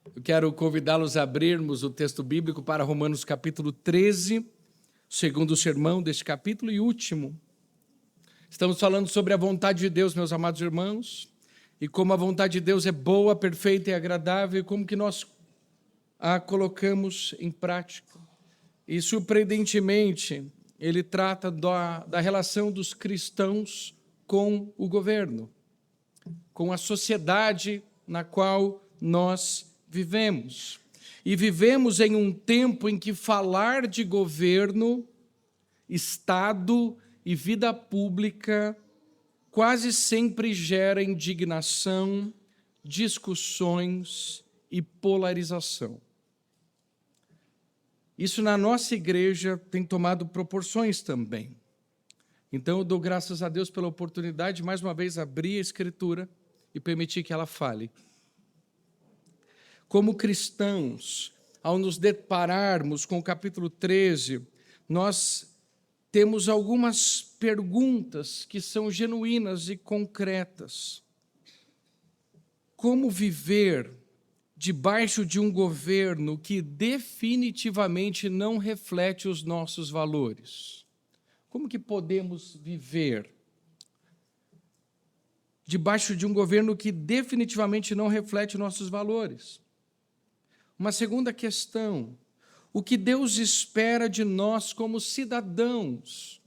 Eu quero convidá-los a abrirmos o texto bíblico para Romanos capítulo 13, segundo sermão deste capítulo e último. Estamos falando sobre a vontade de Deus, meus amados irmãos, e como a vontade de Deus é boa, perfeita e agradável, e como que nós a colocamos em prática. E, surpreendentemente, ele trata da relação dos cristãos com o governo, com a sociedade na qual nós vivemos. E vivemos em um tempo em que falar de governo, Estado e vida pública quase sempre gera indignação, discussões e polarização. Isso na nossa igreja tem tomado proporções também. Então eu dou graças a Deus pela oportunidade de mais uma vez abrir a Escritura e permitir que ela fale. Como cristãos, ao nos depararmos com o capítulo 13, nós temos algumas perguntas que são genuínas e concretas. Como viver debaixo de um governo que definitivamente não reflete os nossos valores? Como que podemos viver debaixo de um governo que definitivamente não reflete nossos valores? Uma segunda questão: o que Deus espera de nós como cidadãos?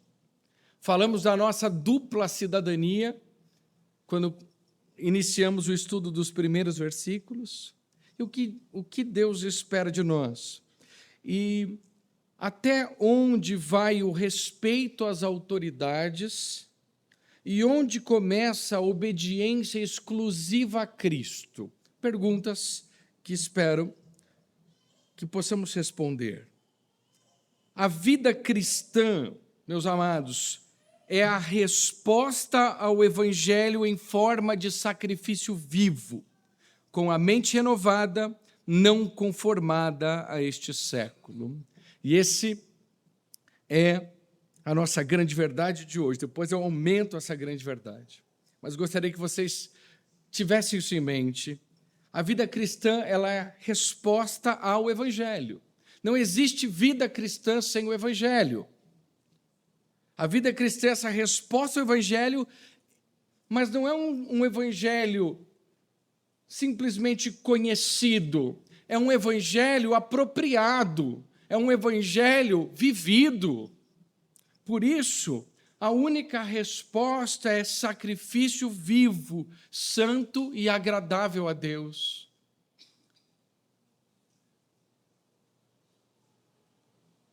Falamos da nossa dupla cidadania, quando iniciamos o estudo dos primeiros versículos. E o que Deus espera de nós? E até onde vai o respeito às autoridades e onde começa a obediência exclusiva a Cristo? Perguntas que espero que possamos responder. A vida cristã, meus amados, é a resposta ao Evangelho em forma de sacrifício vivo, com a mente renovada, não conformada a este século. E esse é a nossa grande verdade de hoje. Depois eu aumento essa grande verdade. Mas gostaria que vocês tivessem isso em mente. A vida cristã, ela é resposta ao Evangelho. Não existe vida cristã sem o Evangelho. A vida cristã é essa resposta ao Evangelho, mas não é um Evangelho simplesmente conhecido. É um Evangelho apropriado. É um Evangelho vivido. Por isso, a única resposta é sacrifício vivo, santo e agradável a Deus.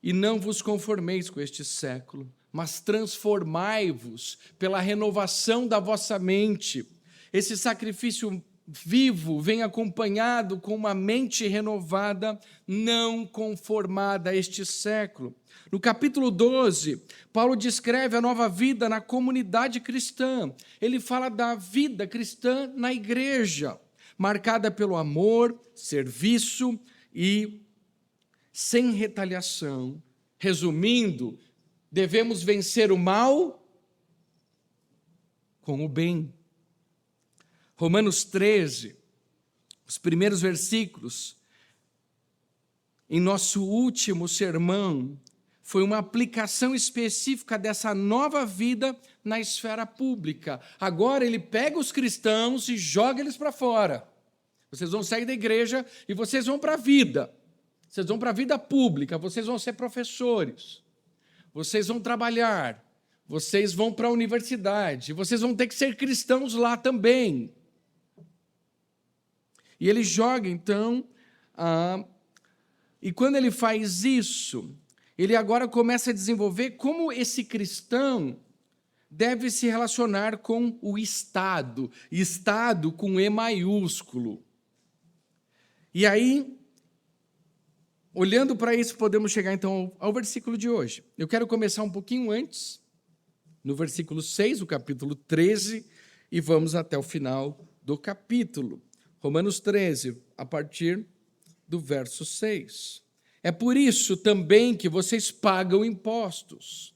E não vos conformeis com este século, mas transformai-vos pela renovação da vossa mente. Esse sacrifício vivo vem acompanhado com uma mente renovada, não conformada a este século. No capítulo 12, Paulo descreve a nova vida na comunidade cristã. Ele fala da vida cristã na igreja, marcada pelo amor, serviço e sem retaliação. Resumindo, devemos vencer o mal com o bem. Romanos 13, os primeiros versículos, em nosso último sermão, foi uma aplicação específica dessa nova vida na esfera pública. Agora ele pega os cristãos e joga eles para fora. Vocês vão sair da igreja e vocês vão para a vida. Vocês vão para a vida pública, vocês vão ser professores. Vocês vão trabalhar, vocês vão para a universidade, vocês vão ter que ser cristãos lá também. E ele joga, então, e quando ele faz isso, ele agora começa a desenvolver como esse cristão deve se relacionar com o Estado, Estado com E maiúsculo. E aí, olhando para isso, podemos chegar então ao versículo de hoje. Eu quero começar um pouquinho antes, no versículo 6, o capítulo 13, e vamos até o final do capítulo. Romanos 13, a partir do verso 6. É por isso também que vocês pagam impostos,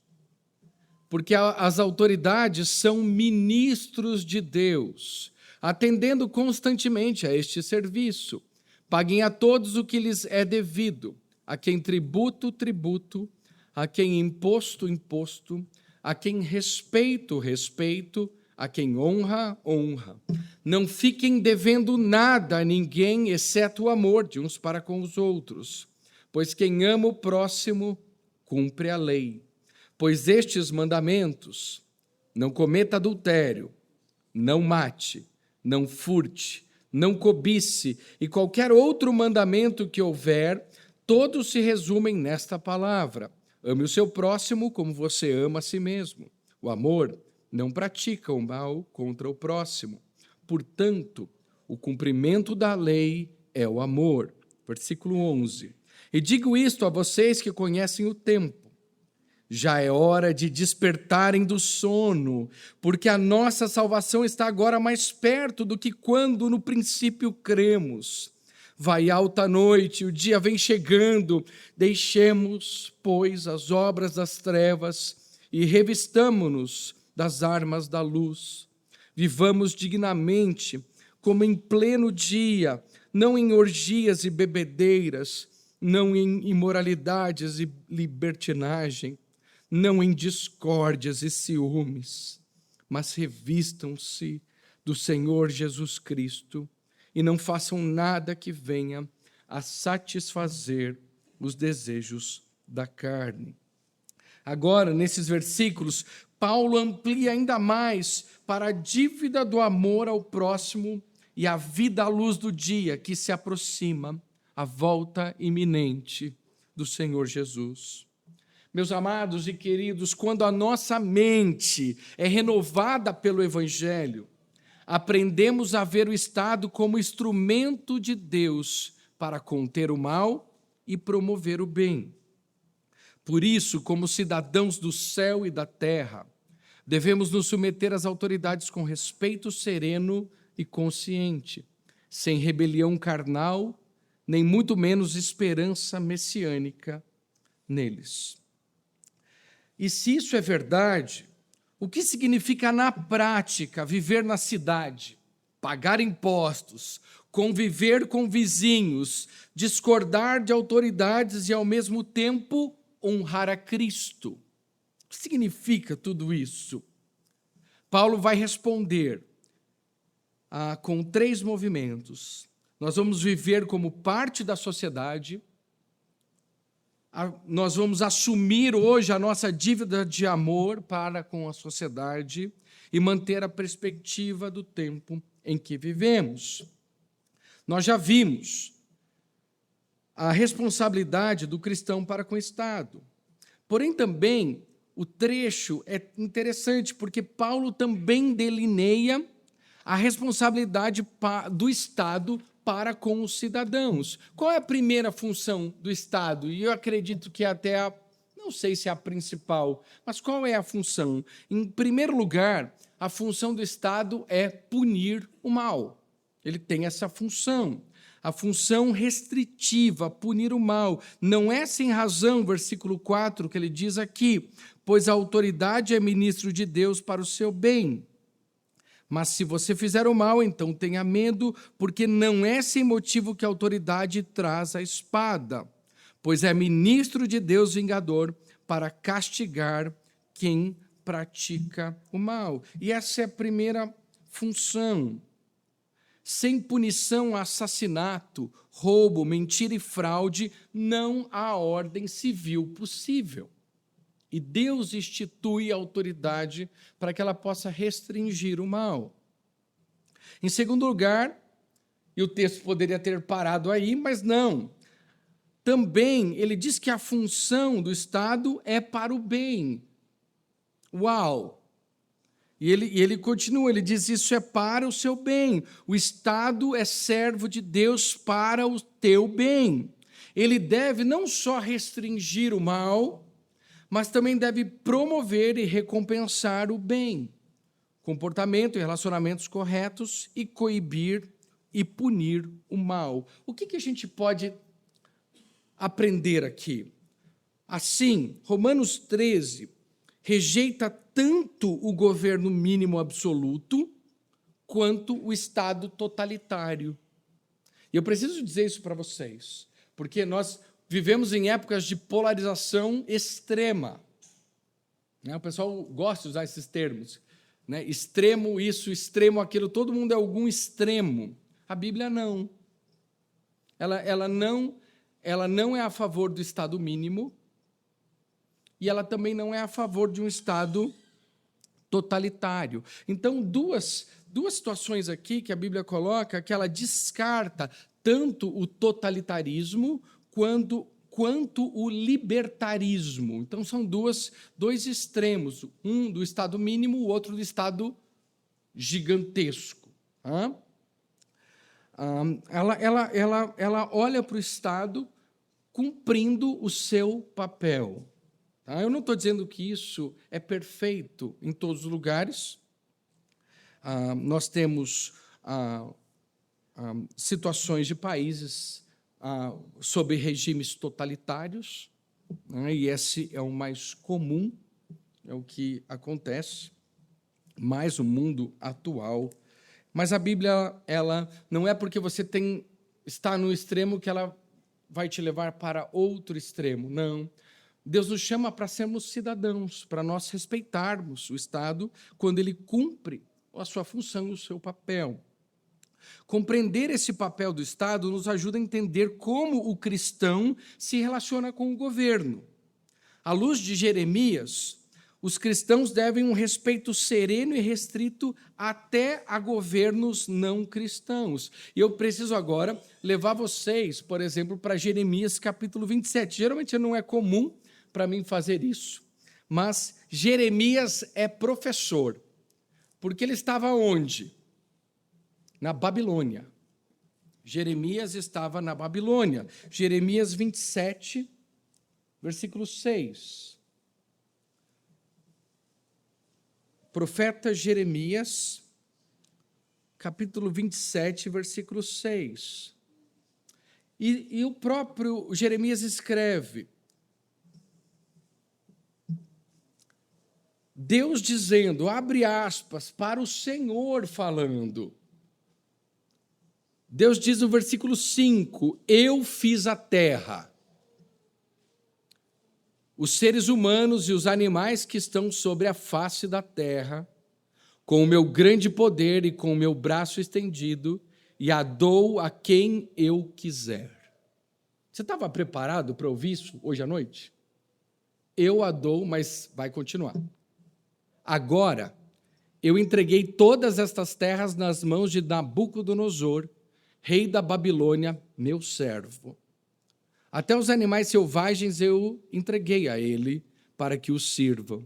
porque as autoridades são ministros de Deus, atendendo constantemente a este serviço, Paguem a todos o que lhes é devido, a quem tributo, tributo, a quem imposto, imposto, a quem respeito, respeito, a quem honra, honra. Não fiquem devendo nada a ninguém, exceto o amor de uns para com os outros, pois quem ama o próximo cumpre a lei. Pois estes mandamentos: não cometa adultério, não mate, não furte, não cobice, e qualquer outro mandamento que houver, todos se resumem nesta palavra: ame o seu próximo como você ama a si mesmo. O amor não pratica o mal contra o próximo. Portanto, o cumprimento da lei é o amor. Versículo 11. E digo isto a vocês que conhecem o tempo. Já é hora de despertarem do sono, porque a nossa salvação está agora mais perto do que quando no princípio cremos. Vai alta a noite, o dia vem chegando. Deixemos, pois, as obras das trevas e revistamo-nos das armas da luz. Vivamos dignamente, como em pleno dia, não em orgias e bebedeiras, não em imoralidades e libertinagem, não em discórdias e ciúmes, mas revistam-se do Senhor Jesus Cristo e não façam nada que venha a satisfazer os desejos da carne. Agora, nesses versículos, Paulo amplia ainda mais para a dívida do amor ao próximo e a vida à luz do dia que se aproxima, a volta iminente do Senhor Jesus. Meus amados e queridos, quando a nossa mente é renovada pelo Evangelho, aprendemos a ver o Estado como instrumento de Deus para conter o mal e promover o bem. Por isso, como cidadãos do céu e da terra, devemos nos submeter às autoridades com respeito sereno e consciente, sem rebelião carnal, nem muito menos esperança messiânica neles. E se isso é verdade, o que significa na prática viver na cidade, pagar impostos, conviver com vizinhos, discordar de autoridades e, ao mesmo tempo, honrar a Cristo? O que significa tudo isso? Paulo vai responder com 3 movimentos. Nós vamos viver como parte da sociedade, nós vamos assumir hoje a nossa dívida de amor para com a sociedade e manter a perspectiva do tempo em que vivemos. Nós já vimos a responsabilidade do cristão para com o Estado. Porém, também, o trecho é interessante, porque Paulo também delineia a responsabilidade do Estado para com os cidadãos. Qual é a primeira função do Estado? E eu acredito que até não sei se é a principal, mas qual é a função? Em primeiro lugar, a função do Estado é punir o mal. Ele tem essa função. A função restritiva, punir o mal. Não é sem razão, versículo 4, que ele diz aqui, pois a autoridade é ministro de Deus para o seu bem. Mas se você fizer o mal, então tenha medo, porque não é sem motivo que a autoridade traz a espada, pois é ministro de Deus vingador para castigar quem pratica o mal. E essa é a primeira função. Sem punição a assassinato, roubo, mentira e fraude, não há ordem civil possível. E Deus institui a autoridade para que ela possa restringir o mal. Em segundo lugar, e o texto poderia ter parado aí, mas não. Também ele diz que a função do Estado é para o bem. Uau! E ele continua, ele diz, isso é para o seu bem. O Estado é servo de Deus para o teu bem. Ele deve não só restringir o mal, mas também deve promover e recompensar o bem, comportamento e relacionamentos corretos e coibir e punir o mal. O que a gente pode aprender aqui? Assim, Romanos 13 rejeita tanto o governo mínimo absoluto quanto o Estado totalitário. E eu preciso dizer isso para vocês, porque nós vivemos em épocas de polarização extrema. O pessoal gosta de usar esses termos, né? Extremo isso, extremo aquilo, todo mundo é algum extremo. A Bíblia não. Ela não é a favor do Estado mínimo e ela também não é a favor de um Estado totalitário. Então, duas situações aqui que a Bíblia coloca, que ela descarta tanto o totalitarismo quanto o libertarismo. Então, são dois extremos, um do Estado mínimo, o outro do Estado gigantesco. Ela olha para o Estado cumprindo o seu papel. Eu não estou dizendo que isso é perfeito em todos os lugares. Nós temos situações de países sob regimes totalitários, né, e esse é o mais comum, é o que acontece, mais o mundo atual. Mas a Bíblia, ela não é porque você está no extremo que ela vai te levar para outro extremo, não. Deus nos chama para sermos cidadãos, para nós respeitarmos o Estado quando ele cumpre a sua função, o seu papel. Compreender esse papel do Estado nos ajuda a entender como o cristão se relaciona com o governo. À luz de Jeremias, os cristãos devem um respeito sereno e restrito até a governos não cristãos. E eu preciso agora levar vocês, por exemplo, para Jeremias capítulo 27. Geralmente não é comum para mim fazer isso, mas Jeremias é professor, porque ele estava onde? Na Babilônia. Jeremias estava na Babilônia. Jeremias 27, versículo 6. Profeta Jeremias, capítulo 27, versículo 6. E o próprio Jeremias escreve: Deus dizendo, abre aspas, para o Senhor falando. Deus diz no versículo 5, eu fiz a terra, os seres humanos e os animais que estão sobre a face da terra, com o meu grande poder e com o meu braço estendido, e a dou a quem eu quiser. Você estava preparado para ouvir isso hoje à noite? Eu a dou, mas vai continuar. Agora, eu entreguei todas estas terras nas mãos de Nabucodonosor, rei da Babilônia, meu servo. Até os animais selvagens eu entreguei a ele, para que o sirvam.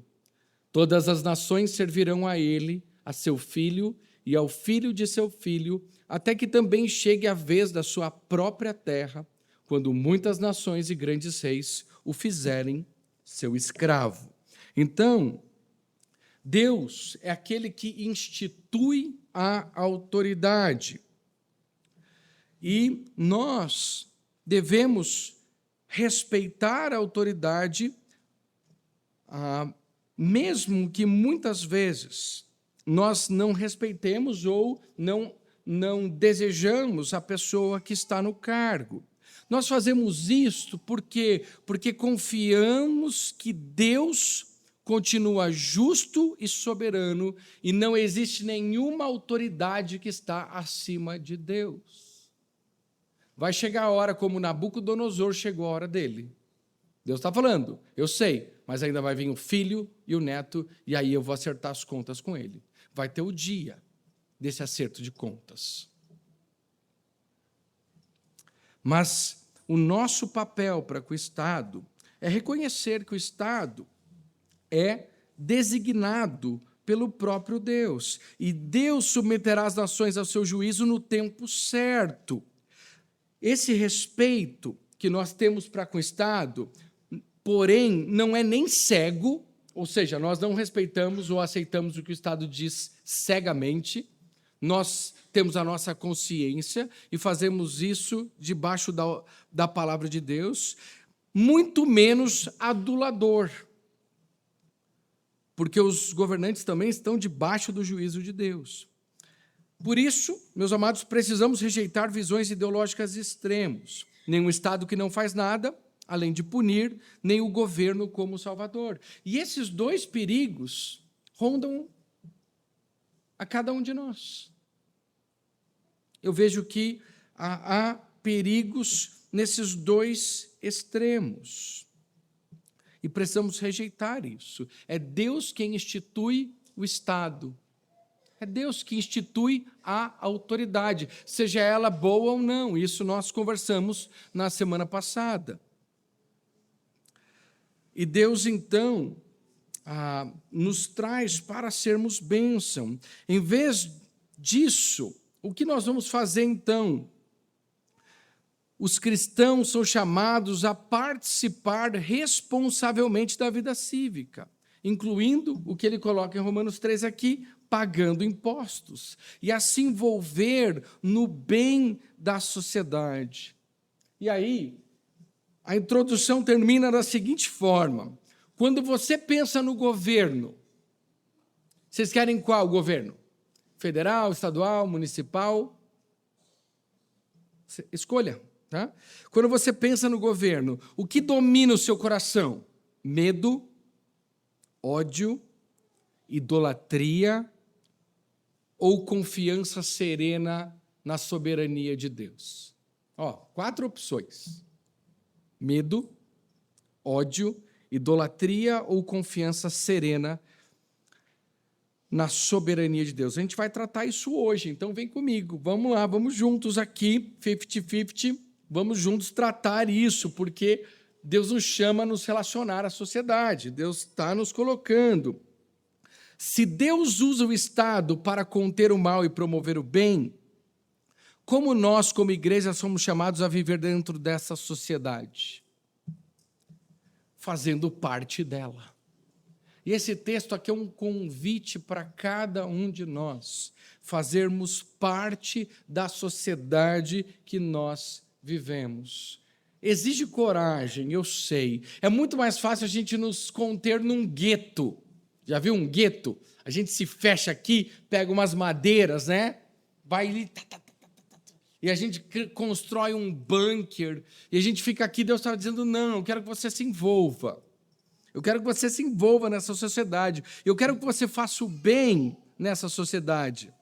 Todas as nações servirão a ele, a seu filho e ao filho de seu filho, até que também chegue a vez da sua própria terra, quando muitas nações e grandes reis o fizerem seu escravo. Então, Deus é aquele que institui a autoridade. E nós devemos respeitar a autoridade, mesmo que muitas vezes nós não respeitemos ou não desejamos a pessoa que está no cargo. Nós fazemos isto porque confiamos que Deus continua justo e soberano e não existe nenhuma autoridade que está acima de Deus. Vai chegar a hora como Nabucodonosor chegou a hora dele. Deus está falando, eu sei, mas ainda vai vir o filho e o neto, e aí eu vou acertar as contas com ele. Vai ter o dia desse acerto de contas. Mas o nosso papel para com o Estado é reconhecer que o Estado é designado pelo próprio Deus, e Deus submeterá as nações ao seu juízo no tempo certo. Esse respeito que nós temos para com o Estado, porém, não é nem cego, ou seja, nós não respeitamos ou aceitamos o que o Estado diz cegamente, nós temos a nossa consciência e fazemos isso debaixo da palavra de Deus, muito menos adulador, porque os governantes também estão debaixo do juízo de Deus. Por isso, meus amados, precisamos rejeitar visões ideológicas extremas. Nem um Estado que não faz nada, além de punir, nem o governo como salvador. E esses dois perigos rondam a cada um de nós. Eu vejo que há perigos nesses dois extremos. E precisamos rejeitar isso. É Deus quem institui o Estado. É Deus que institui a autoridade, seja ela boa ou não. Isso nós conversamos na semana passada. E Deus, então, nos traz para sermos bênção. Em vez disso, o que nós vamos fazer, então? Os cristãos são chamados a participar responsavelmente da vida cívica, incluindo o que ele coloca em Romanos 3 aqui, pagando impostos, e a se envolver no bem da sociedade. E aí, a introdução termina da seguinte forma: quando você pensa no governo, vocês querem qual governo? Federal, estadual, municipal? Escolha, tá? Quando você pensa no governo, o que domina o seu coração? Medo, ódio, idolatria ou confiança serena na soberania de Deus? 4 opções: medo, ódio, idolatria ou confiança serena na soberania de Deus. A gente vai tratar isso hoje, então vem comigo. Vamos lá, vamos juntos aqui, 50-50, vamos juntos tratar isso, porque Deus nos chama a nos relacionar à sociedade, Deus está nos colocando. Se Deus usa o Estado para conter o mal e promover o bem, como nós, como igreja, somos chamados a viver dentro dessa sociedade? Fazendo parte dela. E esse texto aqui é um convite para cada um de nós fazermos parte da sociedade que nós vivemos. Exige coragem, eu sei. É muito mais fácil a gente nos conter num gueto. Já viu um gueto? A gente se fecha aqui, pega umas madeiras, né? Vai ali, e a gente constrói um bunker, e a gente fica aqui, Deus está dizendo, não, eu quero que você se envolva. Eu quero que você se envolva nessa sociedade. Eu quero que você faça o bem nessa sociedade.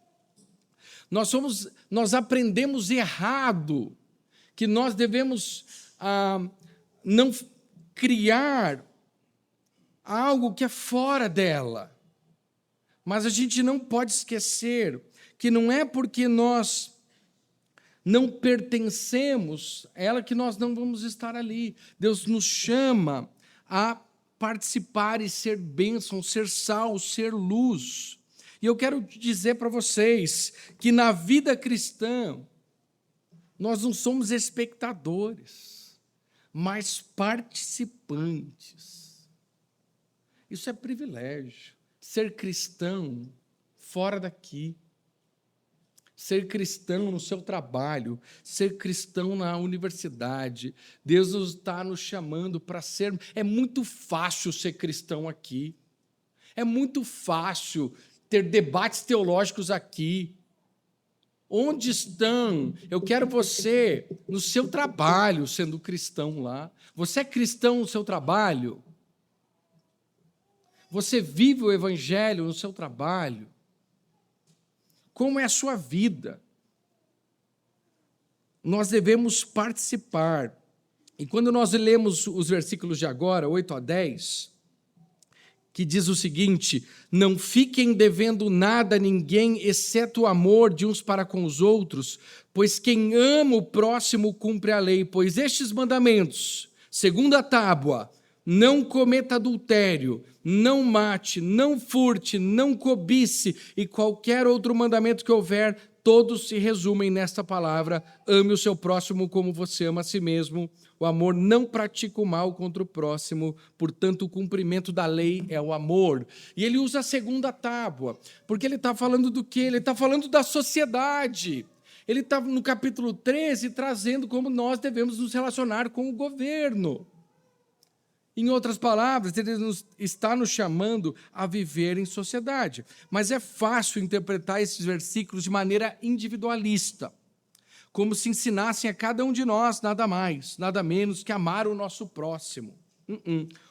Nós aprendemos errado que nós devemos não criar algo que é fora dela. Mas a gente não pode esquecer que não é porque nós não pertencemos a ela que nós não vamos estar ali. Deus nos chama a participar e ser bênção, ser sal, ser luz. E eu quero dizer para vocês que na vida cristã nós não somos espectadores, mas participantes. Isso é privilégio. Ser cristão fora daqui. Ser cristão no seu trabalho, ser cristão na universidade. Deus está nos chamando para ser. É muito fácil ser cristão aqui. É muito fácil ter debates teológicos aqui. Onde estão? Eu quero você no seu trabalho, sendo cristão lá. Você é cristão no seu trabalho? Você vive o evangelho no seu trabalho? Como é a sua vida? Nós devemos participar. E quando nós lemos os versículos de agora, 8 a 10, que diz o seguinte: não fiquem devendo nada a ninguém, exceto o amor de uns para com os outros, pois quem ama o próximo cumpre a lei. Pois estes mandamentos, segunda tábua: não cometa adultério, não mate, não furte, não cobice, e qualquer outro mandamento que houver, todos se resumem nesta palavra: ame o seu próximo como você ama a si mesmo. O amor não pratica o mal contra o próximo, portanto, o cumprimento da lei é o amor. E ele usa a segunda tábua, porque ele está falando do quê? Ele está falando da sociedade. Ele está no capítulo 13 trazendo como nós devemos nos relacionar com o governo. Em outras palavras, ele está nos chamando a viver em sociedade. Mas é fácil interpretar esses versículos de maneira individualista, como se ensinassem a cada um de nós nada mais, nada menos que amar o nosso próximo.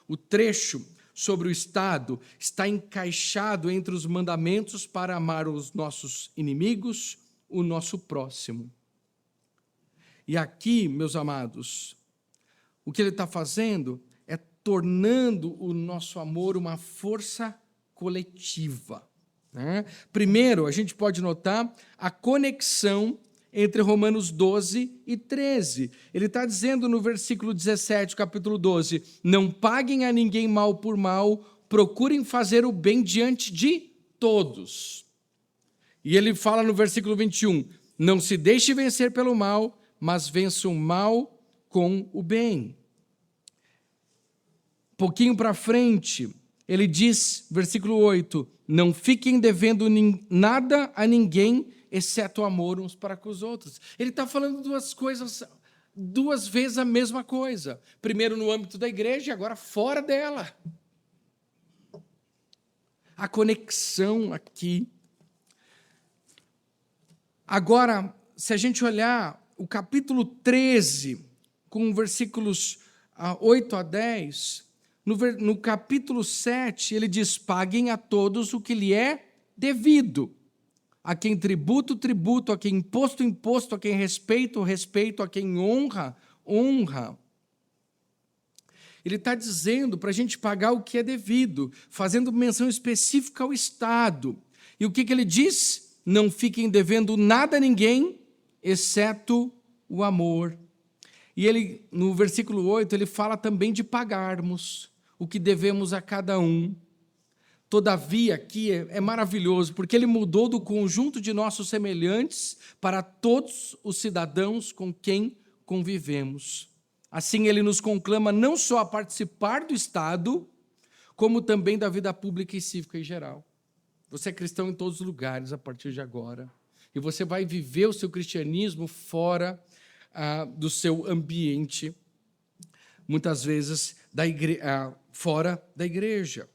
O trecho sobre o Estado está encaixado entre os mandamentos para amar os nossos inimigos, o nosso próximo. E aqui, meus amados, o que ele está fazendo é tornando o nosso amor uma força coletiva, né? Primeiro, a gente pode notar a conexão entre Romanos 12 e 13. Ele está dizendo no versículo 17, capítulo 12, não paguem a ninguém mal por mal, procurem fazer o bem diante de todos. E ele fala no versículo 21, não se deixe vencer pelo mal, mas vença o mal com o bem. Pouquinho para frente, ele diz, versículo 8, não fiquem devendo nada a ninguém, exceto o amor uns para com os outros. Ele está falando duas coisas, duas vezes a mesma coisa. Primeiro no âmbito da igreja e agora fora dela. A conexão aqui. Agora, se a gente olhar o capítulo 13, com versículos 8 a 10, no capítulo 7, ele diz, paguem a todos o que lhe é devido. A quem tributo, tributo, a quem imposto, imposto, a quem respeito, respeito, a quem honra, honra. Ele está dizendo para a gente pagar o que é devido, fazendo menção específica ao Estado. E o que ele diz? Não fiquem devendo nada a ninguém, exceto o amor. E ele, no versículo 8, ele fala também de pagarmos o que devemos a cada um. Todavia, aqui é maravilhoso, porque ele mudou do conjunto de nossos semelhantes para todos os cidadãos com quem convivemos. Assim, ele nos conclama não só a participar do Estado, como também da vida pública e cívica em geral. Você é cristão em todos os lugares a partir de agora. E você vai viver o seu cristianismo fora do seu ambiente, muitas vezes fora da igreja.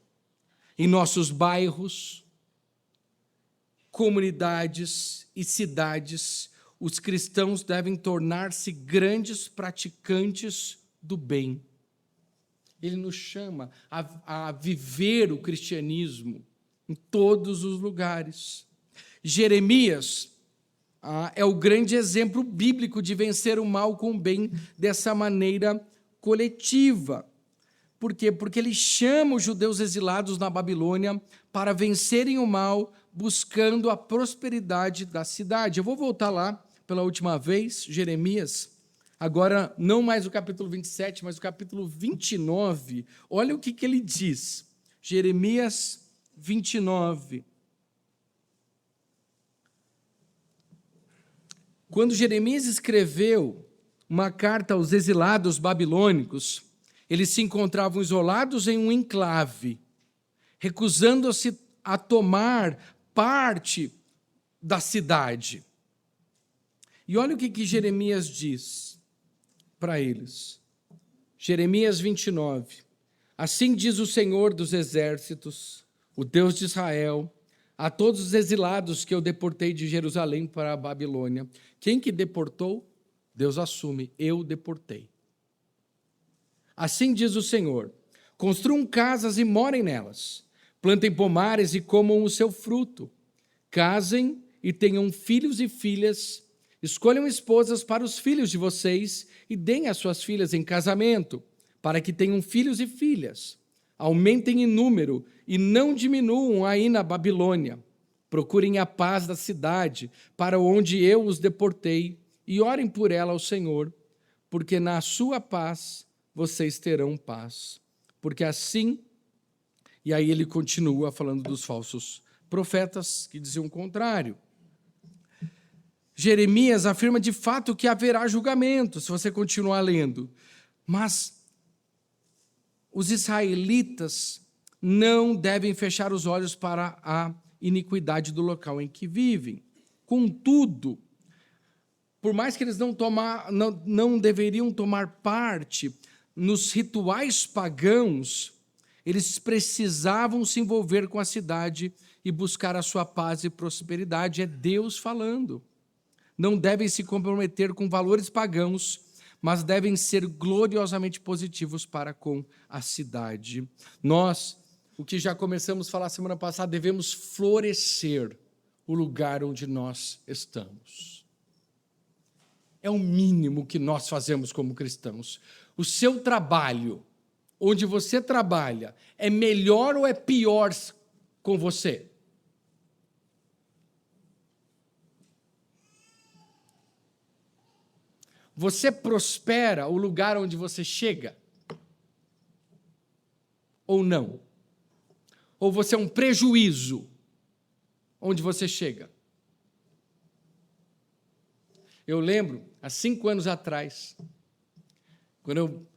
Em nossos bairros, comunidades e cidades, os cristãos devem tornar-se grandes praticantes do bem. Ele nos chama a viver o cristianismo em todos os lugares. Jeremias é o grande exemplo bíblico de vencer o mal com o bem dessa maneira coletiva. Por quê? Porque ele chama os judeus exilados na Babilônia para vencerem o mal, buscando a prosperidade da cidade. Eu vou voltar lá pela última vez, Jeremias, agora não mais o capítulo 27, mas o capítulo 29. Olha o que ele diz. Jeremias 29. Quando Jeremias escreveu uma carta aos exilados babilônicos, eles se encontravam isolados em um enclave, recusando-se a tomar parte da cidade. E olha o que Jeremias diz para eles. Jeremias 29. Assim diz o Senhor dos exércitos, o Deus de Israel, a todos os exilados que eu deportei de Jerusalém para a Babilônia. Quem que deportou? Deus assume, eu deportei. Assim diz o Senhor, construam casas e morem nelas, plantem pomares e comam o seu fruto, casem e tenham filhos e filhas, escolham esposas para os filhos de vocês e deem as suas filhas em casamento, para que tenham filhos e filhas. Aumentem em número e não diminuam aí na Babilônia. Procurem a paz da cidade, para onde eu os deportei, e orem por ela ao Senhor, porque na sua paz vocês terão paz. Porque assim, e aí ele continua falando dos falsos profetas que diziam o contrário. Jeremias afirma de fato que haverá julgamento, se você continuar lendo. Mas os israelitas não devem fechar os olhos para a iniquidade do local em que vivem. Contudo, por mais que eles não deveriam tomar parte nos rituais pagãos, eles precisavam se envolver com a cidade e buscar a sua paz e prosperidade. É Deus falando. Não devem se comprometer com valores pagãos, mas devem ser gloriosamente positivos para com a cidade. Nós, o que já começamos a falar semana passada, devemos florescer o lugar onde nós estamos. É o mínimo que nós fazemos como cristãos. O seu trabalho, onde você trabalha, é melhor ou é pior com você? Você prospera o lugar onde você chega? Ou não? Ou você é um prejuízo onde você chega? Eu lembro, há 5 anos atrás, quando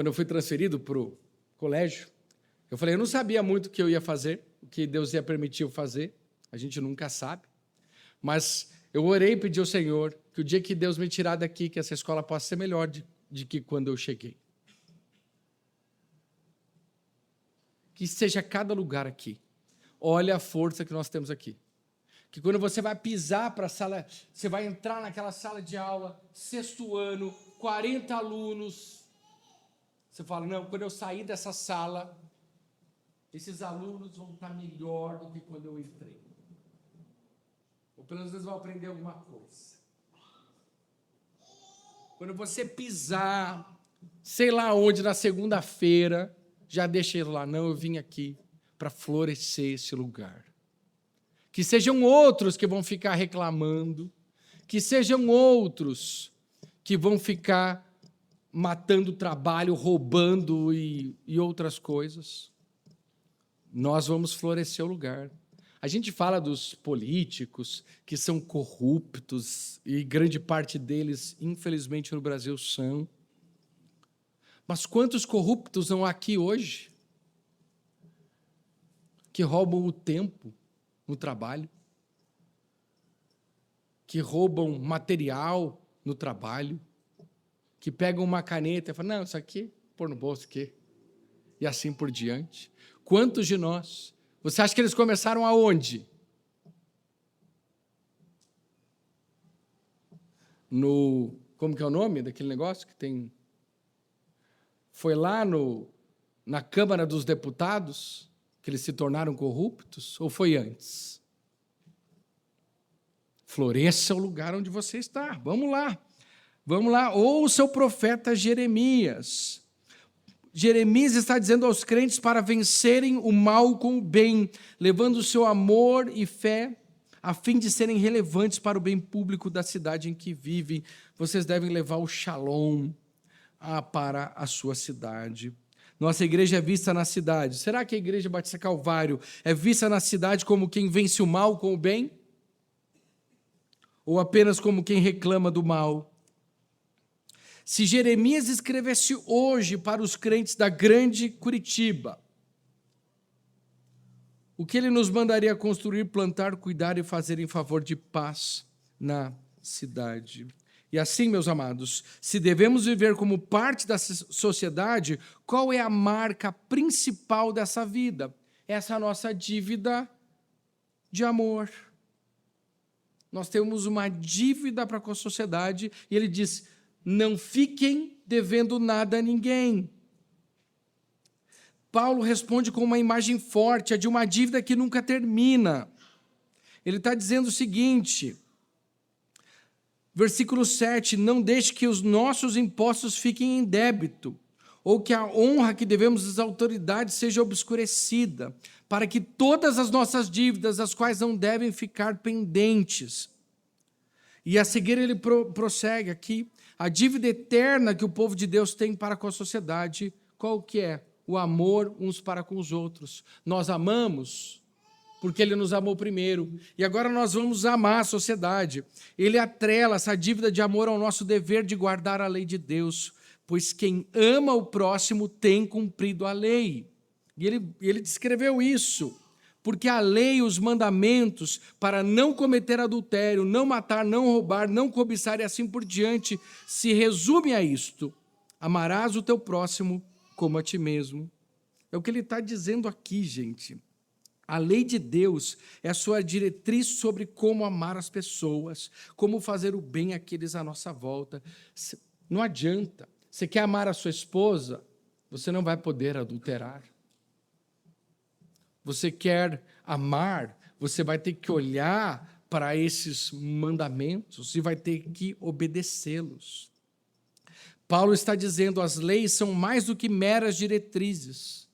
eu fui transferido para o colégio, eu falei, eu não sabia muito o que eu ia fazer, o que Deus ia permitir eu fazer, a gente nunca sabe, mas eu orei e pedi ao Senhor que o dia que Deus me tirar daqui, que essa escola possa ser melhor de que quando eu cheguei. Que seja cada lugar aqui. Olha a força que nós temos aqui. Que quando você vai pisar para a sala, você vai entrar naquela sala de aula, 6º ano, 40 alunos. Você fala, não, quando eu sair dessa sala, esses alunos vão estar melhor do que quando eu entrei. Ou pelo menos eles vão aprender alguma coisa. Quando você pisar, sei lá onde, na segunda-feira, já deixa ele lá. Não, eu vim aqui para florescer esse lugar. Que sejam outros que vão ficar reclamando, que sejam outros que vão ficar matando o trabalho, roubando e outras coisas. Nós vamos florescer o lugar. A gente fala dos políticos que são corruptos, e grande parte deles, infelizmente, no Brasil são. Mas quantos corruptos não há aqui hoje? Que roubam o tempo no trabalho, que roubam material no trabalho, que pegam uma caneta e falam, não, isso aqui, pôr no bolso aqui, e assim por diante. Quantos de nós? Você acha que eles começaram aonde? Como que é o nome daquele negócio que tem? Foi lá na Câmara dos Deputados que eles se tornaram corruptos? Ou foi antes? Floresça o lugar onde você está. Vamos lá. Vamos lá. Ouça o profeta Jeremias. Jeremias está dizendo aos crentes para vencerem o mal com o bem, levando o seu amor e fé, a fim de serem relevantes para o bem público da cidade em que vivem. Vocês devem levar o shalom para a sua cidade. Nossa igreja é vista na cidade. Será que a Igreja Batista Calvário é vista na cidade como quem vence o mal com o bem? Ou apenas como quem reclama do mal? Se Jeremias escrevesse hoje para os crentes da grande Curitiba, o que ele nos mandaria construir, plantar, cuidar e fazer em favor de paz na cidade? E assim, meus amados, se devemos viver como parte da sociedade, qual é a marca principal dessa vida? Essa nossa dívida de amor. Nós temos uma dívida para com a sociedade, e ele diz, não fiquem devendo nada a ninguém. Paulo responde com uma imagem forte, a de uma dívida que nunca termina. Ele está dizendo o seguinte, versículo 7, não deixe que os nossos impostos fiquem em débito, ou que a honra que devemos às autoridades seja obscurecida, para que todas as nossas dívidas, as quais não devem ficar pendentes. E a seguir ele prossegue aqui, a dívida eterna que o povo de Deus tem para com a sociedade, qual que é? O amor uns para com os outros. Nós amamos porque ele nos amou primeiro, e agora nós vamos amar a sociedade. Ele atrela essa dívida de amor ao nosso dever de guardar a lei de Deus, pois quem ama o próximo tem cumprido a lei. E ele descreveu isso, porque a lei, os mandamentos para não cometer adultério, não matar, não roubar, não cobiçar e assim por diante, se resume a isto. Amarás o teu próximo como a ti mesmo. É o que ele está dizendo aqui, gente. A lei de Deus é a sua diretriz sobre como amar as pessoas, como fazer o bem àqueles à nossa volta. Não adianta. Você quer amar a sua esposa, você não vai poder adulterar. Você quer amar, você vai ter que olhar para esses mandamentos e vai ter que obedecê-los. Paulo está dizendo, as leis são mais do que meras diretrizes.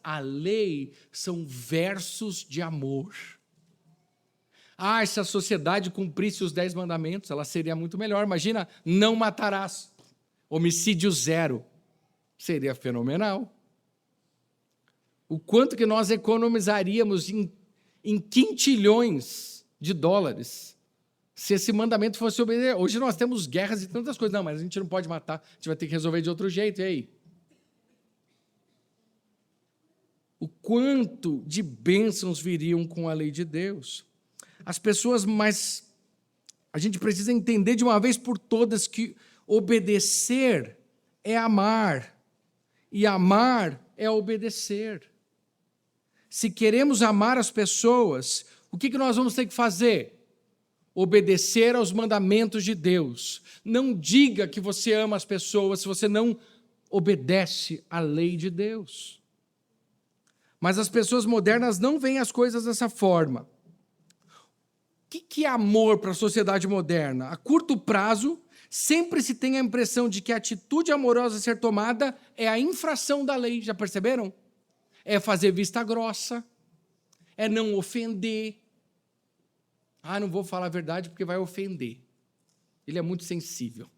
A lei são versos de amor. Se a sociedade cumprisse os 10 mandamentos, ela seria muito melhor. Imagina, não matarás, homicídio 0. Seria fenomenal. O quanto que nós economizaríamos em quintilhões de dólares se esse mandamento fosse obedecido. Hoje nós temos guerras e tantas coisas. Não, mas a gente não pode matar, a gente vai ter que resolver de outro jeito. E aí? O quanto de bênçãos viriam com a lei de Deus. As pessoas, mas a gente precisa entender de uma vez por todas que obedecer é amar, e amar é obedecer. Se queremos amar as pessoas, o que nós vamos ter que fazer? Obedecer aos mandamentos de Deus. Não diga que você ama as pessoas se você não obedece à lei de Deus. Mas as pessoas modernas não veem as coisas dessa forma. O que é amor para a sociedade moderna? A curto prazo, sempre se tem a impressão de que a atitude amorosa a ser tomada é a infração da lei. Já perceberam? É fazer vista grossa, é não ofender. Não vou falar a verdade porque vai ofender. Ele é muito sensível.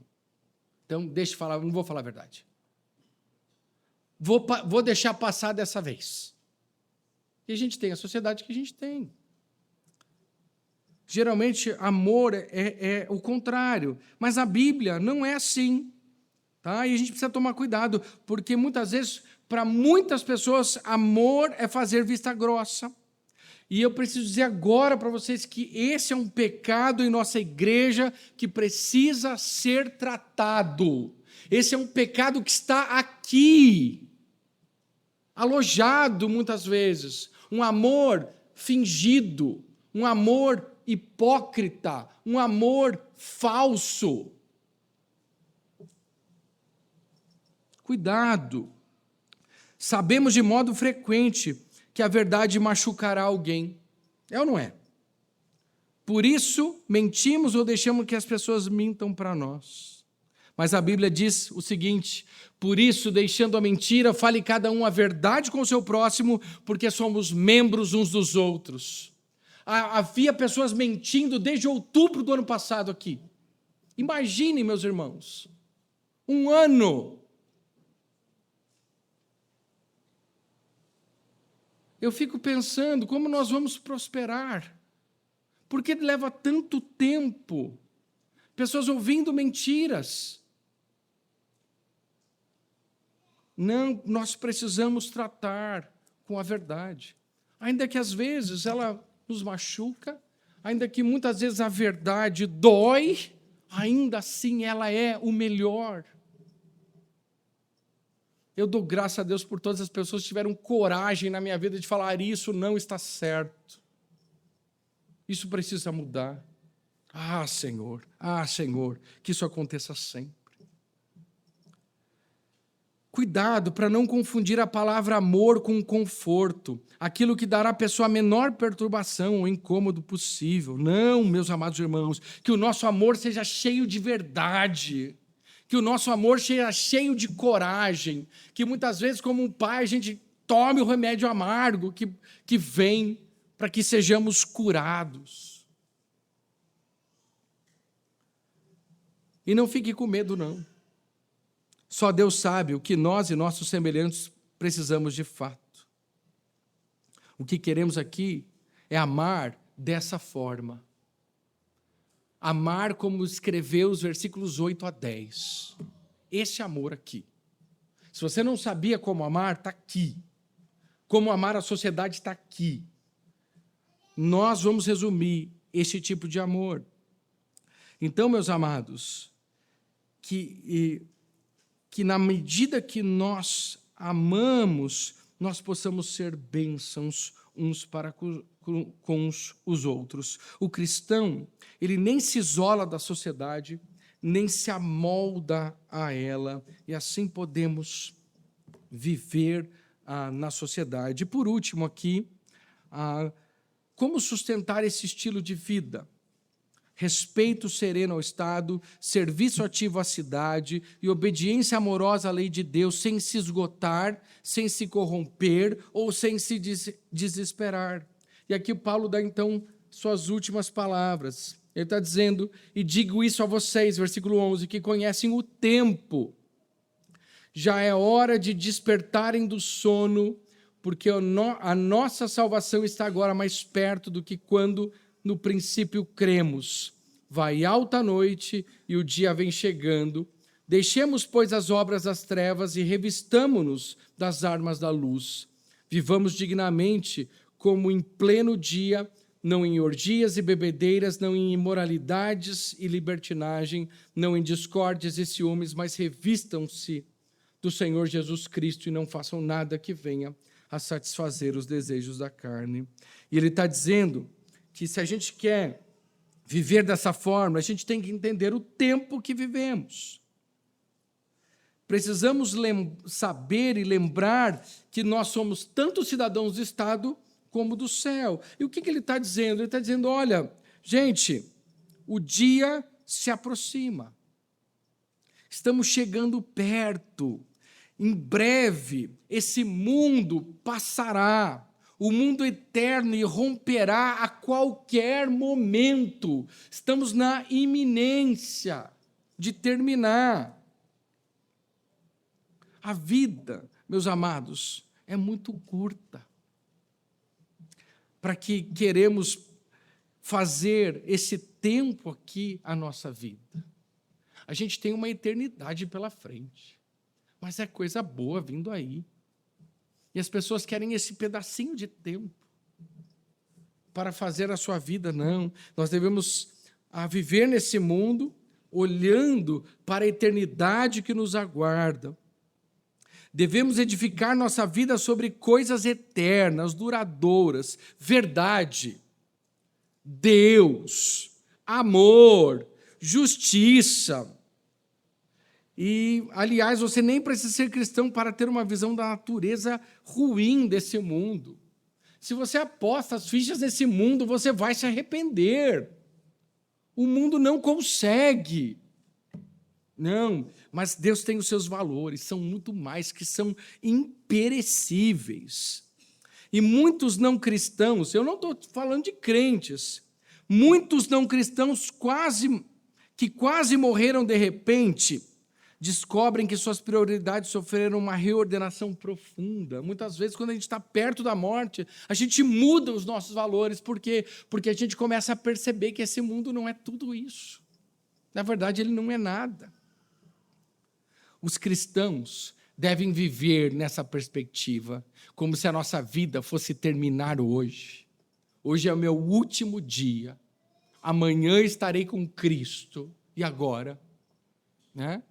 Então, deixa eu falar, não vou falar a verdade. Vou deixar passar dessa vez. E a gente tem a sociedade que a gente tem. Geralmente, amor é o contrário. Mas a Bíblia não é assim. Tá? E a gente precisa tomar cuidado, porque muitas vezes, para muitas pessoas, amor é fazer vista grossa. E eu preciso dizer agora para vocês que esse é um pecado em nossa igreja que precisa ser tratado. Esse é um pecado que está aqui, alojado muitas vezes. Um amor fingido, um amor hipócrita, um amor falso. Cuidado. Sabemos de modo frequente que a verdade machucará alguém. É ou não é? Por isso, mentimos ou deixamos que as pessoas mintam para nós. Mas a Bíblia diz o seguinte: por isso, deixando a mentira, fale cada um a verdade com o seu próximo, porque somos membros uns dos outros. Havia pessoas mentindo desde outubro do ano passado aqui. Imaginem, meus irmãos, um ano. Eu fico pensando como nós vamos prosperar. Por que leva tanto tempo? Pessoas ouvindo mentiras. Não, nós precisamos tratar com a verdade. Ainda que às vezes ela nos machuca, ainda que muitas vezes a verdade dói, ainda assim ela é o melhor. Eu dou graças a Deus por todas as pessoas que tiveram coragem na minha vida de falar: isso não está certo. Isso precisa mudar. Senhor, que isso aconteça sempre. Cuidado para não confundir a palavra amor com conforto, aquilo que dará à pessoa a menor perturbação ou incômodo possível. Não, meus amados irmãos, que o nosso amor seja cheio de verdade, que o nosso amor seja cheio de coragem, que muitas vezes, como um pai, a gente tome o remédio amargo que vem para que sejamos curados. E não fique com medo, não. Só Deus sabe o que nós e nossos semelhantes precisamos de fato. O que queremos aqui é amar dessa forma. Amar como escreveu os versículos 8 a 10. Esse amor aqui. Se você não sabia como amar, está aqui. Como amar a sociedade está aqui. Nós vamos resumir esse tipo de amor. Então, meus amados, que na medida que nós amamos, nós possamos ser bênçãos uns para com os outros. O cristão, ele nem se isola da sociedade, nem se amolda a ela, e assim podemos viver na sociedade. E por último aqui, como sustentar esse estilo de vida? Respeito sereno ao Estado, serviço ativo à cidade e obediência amorosa à lei de Deus, sem se esgotar, sem se corromper ou sem se desesperar. E aqui Paulo dá, então, suas últimas palavras. Ele está dizendo, e digo isso a vocês, versículo 11, que conhecem o tempo. Já é hora de despertarem do sono, porque a nossa salvação está agora mais perto do que quando no princípio cremos. Vai alta a noite e o dia vem chegando. Deixemos, pois, as obras das trevas e revistamo-nos das armas da luz. Vivamos dignamente, como em pleno dia, não em orgias e bebedeiras, não em imoralidades e libertinagem, não em discórdias e ciúmes, mas revistam-se do Senhor Jesus Cristo e não façam nada que venha a satisfazer os desejos da carne. E ele está dizendo que se a gente quer viver dessa forma, a gente tem que entender o tempo que vivemos. Precisamos saber e lembrar que nós somos tanto cidadãos do Estado como do céu. E o que ele está dizendo? Ele está dizendo, olha, gente, o dia se aproxima. Estamos chegando perto. Em breve, esse mundo passará. O mundo eterno irromperá a qualquer momento. Estamos na iminência de terminar. A vida, meus amados, é muito curta para que queremos fazer esse tempo aqui a nossa vida. A gente tem uma eternidade pela frente, mas é coisa boa vindo aí. E as pessoas querem esse pedacinho de tempo para fazer a sua vida. Não, nós devemos viver nesse mundo olhando para a eternidade que nos aguarda. Devemos edificar nossa vida sobre coisas eternas, duradouras, verdade, Deus, amor, justiça. E, aliás, você nem precisa ser cristão para ter uma visão da natureza ruim desse mundo. Se você aposta as fichas nesse mundo, você vai se arrepender. O mundo não consegue. Não, mas Deus tem os seus valores, são muito mais, que são imperecíveis. E muitos não cristãos, eu não estou falando de crentes, muitos não cristãos que quase morreram de repente, descobrem que suas prioridades sofreram uma reordenação profunda. Muitas vezes, quando a gente está perto da morte, a gente muda os nossos valores, porque a gente começa a perceber que esse mundo não é tudo isso. Na verdade, ele não é nada. Os cristãos devem viver nessa perspectiva, como se a nossa vida fosse terminar hoje. Hoje é o meu último dia. Amanhã estarei com Cristo. E agora? Né?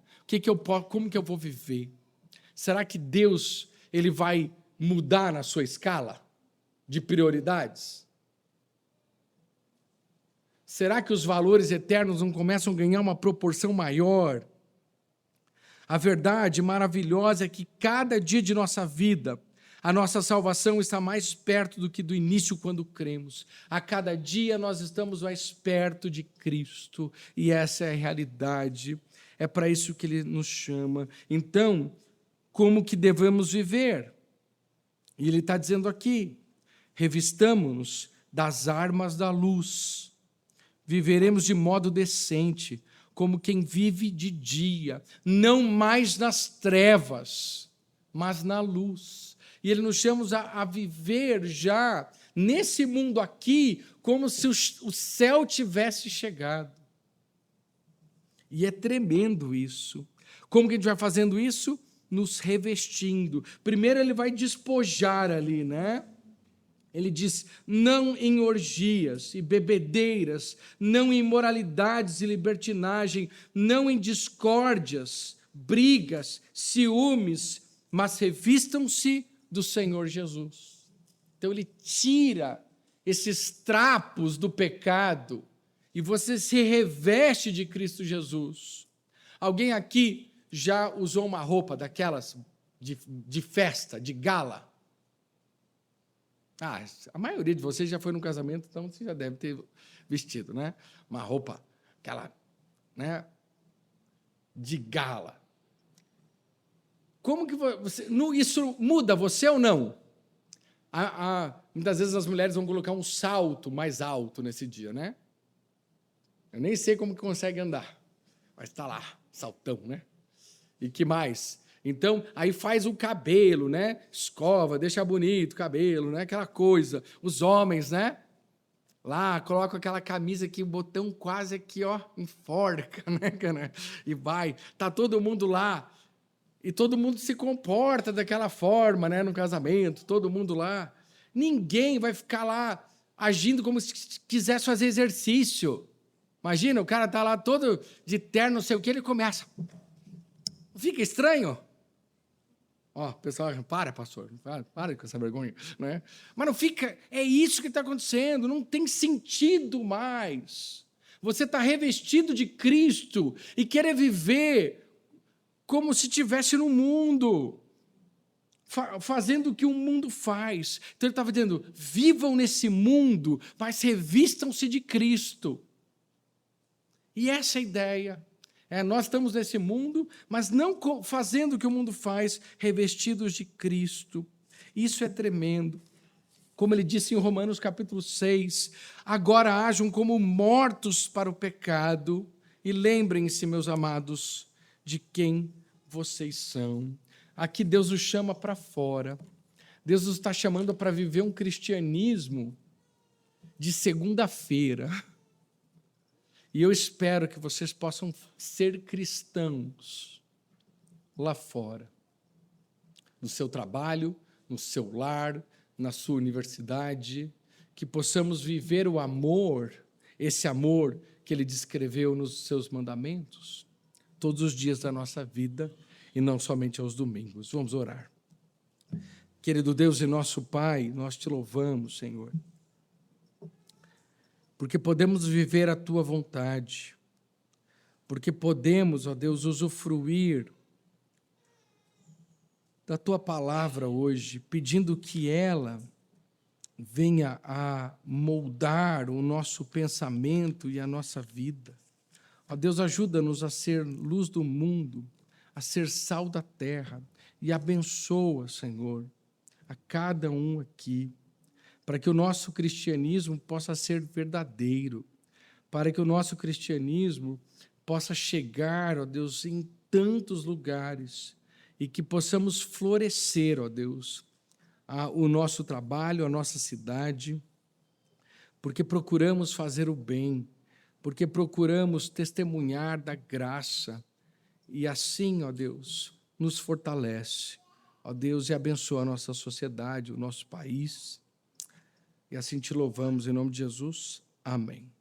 Como que eu vou viver? Será que Deus ele vai mudar na sua escala de prioridades? Será que os valores eternos não começam a ganhar uma proporção maior? A verdade maravilhosa é que cada dia de nossa vida, a nossa salvação está mais perto do que do início quando cremos. A cada dia nós estamos mais perto de Cristo, e essa é a realidade. É para isso que Ele nos chama. Então, como que devemos viver? E Ele está dizendo aqui, revistamo-nos das armas da luz. Viveremos de modo decente, como quem vive de dia, não mais nas trevas, mas na luz. E Ele nos chama a viver já nesse mundo aqui, como se o céu tivesse chegado. E é tremendo isso. Como que a gente vai fazendo isso? Nos revestindo. Primeiro ele vai despojar ali, né? Ele diz, não em orgias e bebedeiras, não em imoralidades e libertinagem, não em discórdias, brigas, ciúmes, mas revistam-se do Senhor Jesus. Então ele tira esses trapos do pecado e você se reveste de Cristo Jesus. Alguém aqui já usou uma roupa daquelas de festa, de gala? A maioria de vocês já foi num casamento, então você já deve ter vestido, né? Uma roupa, aquela, né, de gala. Como que você... Isso muda você ou não? Muitas vezes as mulheres vão colocar um salto mais alto nesse dia, né? Eu nem sei como que consegue andar, mas está lá, saltão, né? E que mais? Então, aí faz o cabelo, né? Escova, deixa bonito o cabelo, né? Aquela coisa. Os homens, né? Lá, colocam aquela camisa que o botão quase aqui, ó, enforca, né, cara? E vai. Tá todo mundo lá. E todo mundo se comporta daquela forma, né? No casamento, todo mundo lá. Ninguém vai ficar lá agindo como se quisesse fazer exercício. Imagina, o cara tá lá todo de terno, não sei o que, ele começa. Fica estranho? Ó, o pessoal, para, pastor, para com essa vergonha, né? Mas não fica, é isso que está acontecendo, não tem sentido mais. Você está revestido de Cristo e querer viver como se estivesse no mundo, fazendo o que o mundo faz. Então ele estava dizendo, vivam nesse mundo, mas revistam-se de Cristo. E essa é a ideia. Nós estamos nesse mundo, mas não fazendo o que o mundo faz, revestidos de Cristo. Isso é tremendo. Como ele disse em Romanos capítulo 6, agora hajam como mortos para o pecado, e lembrem-se, meus amados, de quem vocês são. Aqui Deus os chama para fora. Deus os está chamando para viver um cristianismo de segunda-feira. E eu espero que vocês possam ser cristãos lá fora, no seu trabalho, no seu lar, na sua universidade, que possamos viver o amor, esse amor que ele descreveu nos seus mandamentos, todos os dias da nossa vida e não somente aos domingos. Vamos orar. Querido Deus e nosso Pai, nós te louvamos, Senhor, porque podemos viver a Tua vontade, porque podemos, ó Deus, usufruir da Tua palavra hoje, pedindo que ela venha a moldar o nosso pensamento e a nossa vida. Ó Deus, ajuda-nos a ser luz do mundo, a ser sal da terra, e abençoa, Senhor, a cada um aqui, para que o nosso cristianismo possa ser verdadeiro, para que o nosso cristianismo possa chegar, ó Deus, em tantos lugares e que possamos florescer, ó Deus, o nosso trabalho, a nossa cidade, porque procuramos fazer o bem, porque procuramos testemunhar da graça e assim, ó Deus, nos fortalece, ó Deus, e abençoa a nossa sociedade, o nosso país. E assim te louvamos em nome de Jesus. Amém.